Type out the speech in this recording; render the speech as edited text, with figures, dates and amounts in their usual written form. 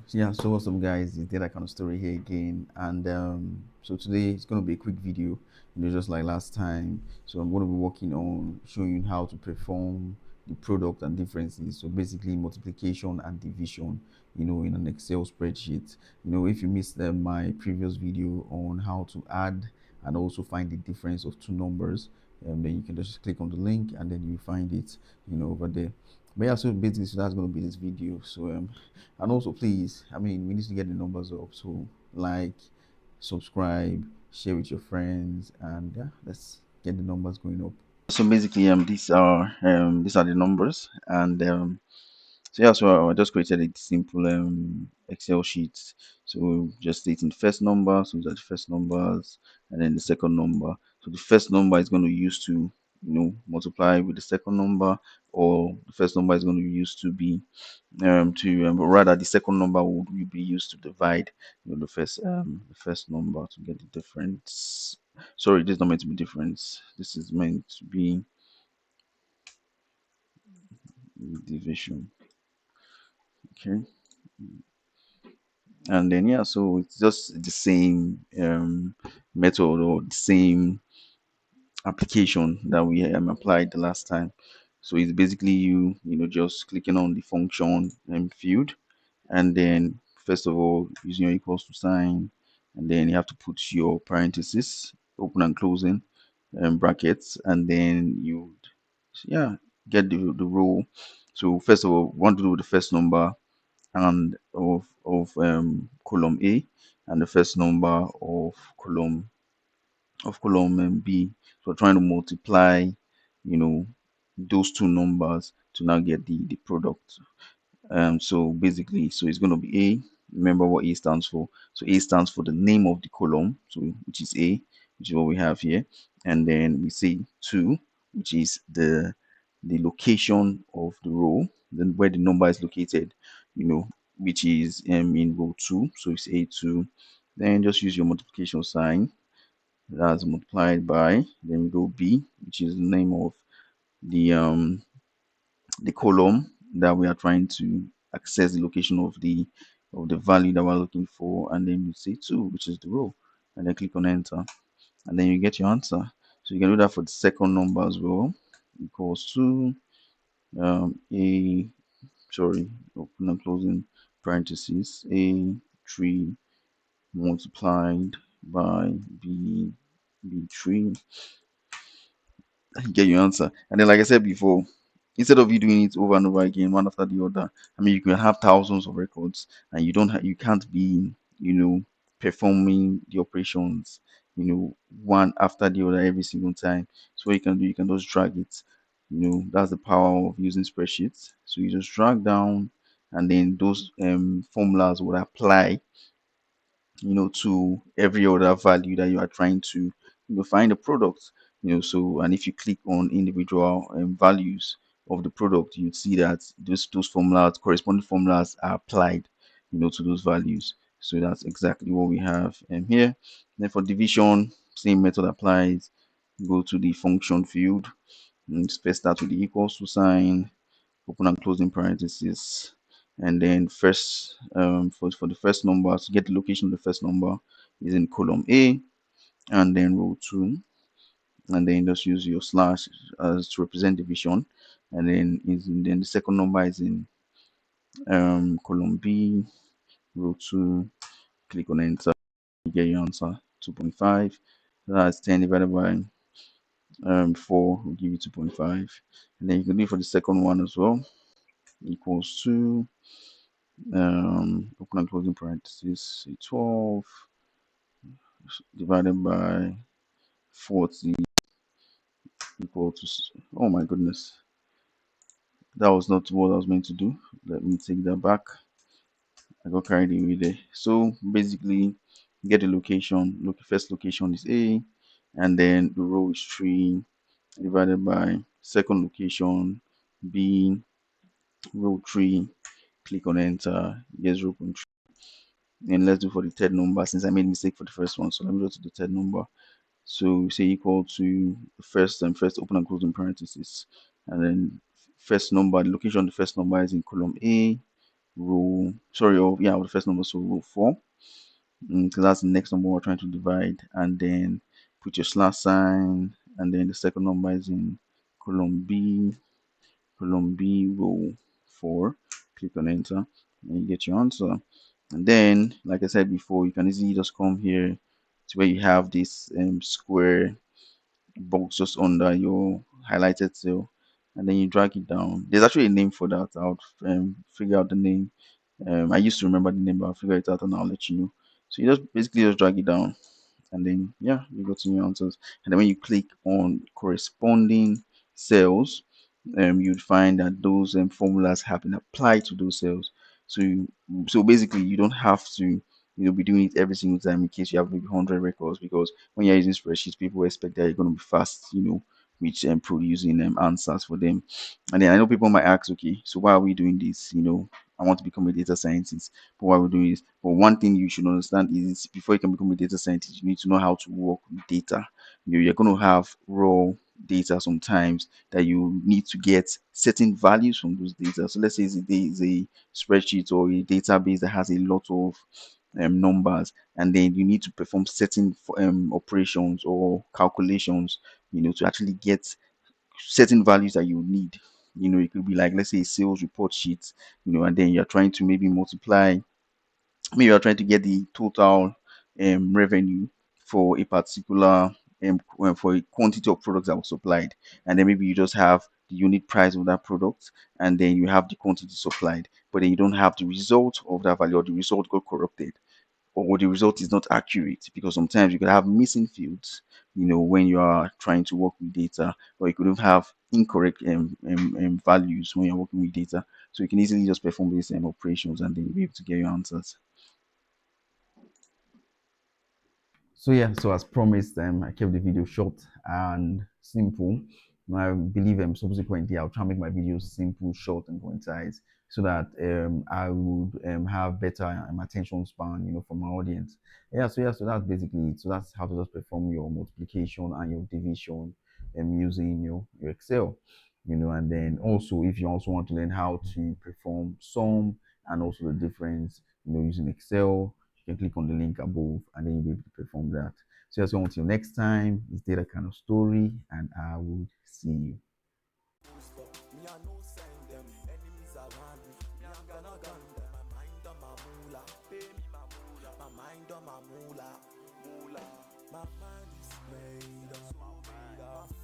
Yeah, so what's up guys, it's that kind of story here again, and so today it's going to be a quick video, just like last time. So I'm going to be working on showing you how to perform the product and differences, so basically multiplication and division, in an Excel spreadsheet. If you missed my previous video on how to add and also find the difference of two numbers, then you can just click on the link and then you find it, over there. But yeah, so basically, so that's going to be this video. So and also please, we need to get the numbers up. So like, subscribe, share with your friends, and yeah, let's get the numbers going up. So basically, these are the numbers, and so yeah, so I just created a simple Excel sheet. So just stating the first number, so these are the first numbers, and then the second number. So the first number is going to use to multiply with the second number, or the first number is going to use to be but rather the second number would be used to divide the first number to get the difference. Sorry, this is not meant to be difference. This is meant to be division. Okay, and then yeah, so it's just the same method or the same application that we applied the last time. So it's basically just clicking on the function field, and then first of all using your equals to sign, and then you have to put your parentheses, open and closing brackets, and then you yeah get the row. So first of all, we want to do the first number and of column A, and the first number of column B. So we're trying to multiply, those two numbers to now get the product. So basically, so it's going to be A. Remember what A stands for. So A stands for the name of the column, so which is A, which is what we have here. And then we say 2, which is the location of the row, then where the number is located, which is in row 2. So it's A2. Then just use your multiplication sign. That's multiplied by, then we go B, which is the name of the column that we are trying to access the location of the value that we're looking for, and then you say 2, which is the row, and then click on enter, and then you get your answer. So you can do that for the second number as well. Equals to a sorry open and closing parentheses, A3 multiplied by B3, get your answer. And then, like I said before, instead of you doing it over and over again, one after the other, you can have thousands of records, and you can't be, performing the operations, one after the other every single time. So what you can do, you can just drag it. That's the power of using spreadsheets. So you just drag down, and then those formulas would apply, to every other value that you are trying to, find a product. So, and if you click on individual values of the product, you'd see that those formulas, corresponding formulas, are applied, to those values. So that's exactly what we have here. Then for division, same method applies. Go to the function field and space that with the equals to sign, open and closing parentheses, and then first for the first number, to get the location of the first number is in column A, and then row 2, and then just use your slash as to represent division, and then the second number is in column B, row 2, click on enter, you get your answer 2.5. That's 10 divided by 4 will give you 2.5, and then you can do it for the second one as well. Equals to open and closing parentheses, say 12 divided by 40 equal to, oh my goodness, that was not what I was meant to do. Let me take that back. I got carried away there. So basically, get the location. Look, first location is A, and then the row is 3 divided by second location B, row 3. Click on enter. Get 0.3. And let's do for the third number, since I made mistake for the first one. So let me go to the third number. So we say equal to first open and closing parentheses, and then first number, the location of the first number is in column A, row, sorry, oh yeah, the first number, so row 4, because that's the next number we're trying to divide, and then put your slash sign, and then the second number is in column B, row 4, click on enter, and you get your answer. And then, like I said before, you can easily just come here to where you have this square box just under your highlighted cell, and then you drag it down. There's actually a name for that. I'll figure out the name. I used to remember the name, but I'll figure it out and I'll let you know. So you just basically just drag it down, and then yeah, you got some new answers. And then when you click on corresponding cells, you'd find that those formulas have been applied to those cells. So so basically you don't have to be doing it every single time in case you have maybe 100 records, because when you're using spreadsheets, people expect that you're going to be fast, with producing answers for them. And then I know people might ask, okay, so why are we doing this? I want to become a data scientist, but why are we doing this? But one thing you should understand is before you can become a data scientist, you need to know how to work with data. You're going to have raw data sometimes that you need to get certain values from those data. So let's say there is a spreadsheet or a database that has a lot of numbers, and then you need to perform certain operations or calculations, to actually get certain values that you need. It could be like, let's say, a sales report sheet, and then you're trying to maybe multiply, maybe you're trying to get the total revenue for a particular for a quantity of products that was supplied, and then maybe you just have the unit price of that product, and then you have the quantity supplied, but then you don't have the result of that value, or the result got corrupted, or the result is not accurate, because sometimes you could have missing fields, when you are trying to work with data, or you could have incorrect values when you're working with data. So you can easily just perform these operations, and then you'll be able to get your answers. So yeah, so as promised, I kept the video short and simple. I believe subsequently I'll try and make my videos simple, short, and concise, so that I would have better attention span, from my audience. So that's basically it. So that's how to just perform your multiplication and your division using your Excel. And then also if you also want to learn how to perform sum and also the difference, using Excel, you can click on the link above and then you'll be able to perform that. So just until next time, it's Data Kind of Story, and I will see you. Me, I no send them. Enemies around me. Me, I'm gonna gun them. My mind on my moolah. Pay me my moolah. My mind on my moolah. Moolah. My mind is made up. My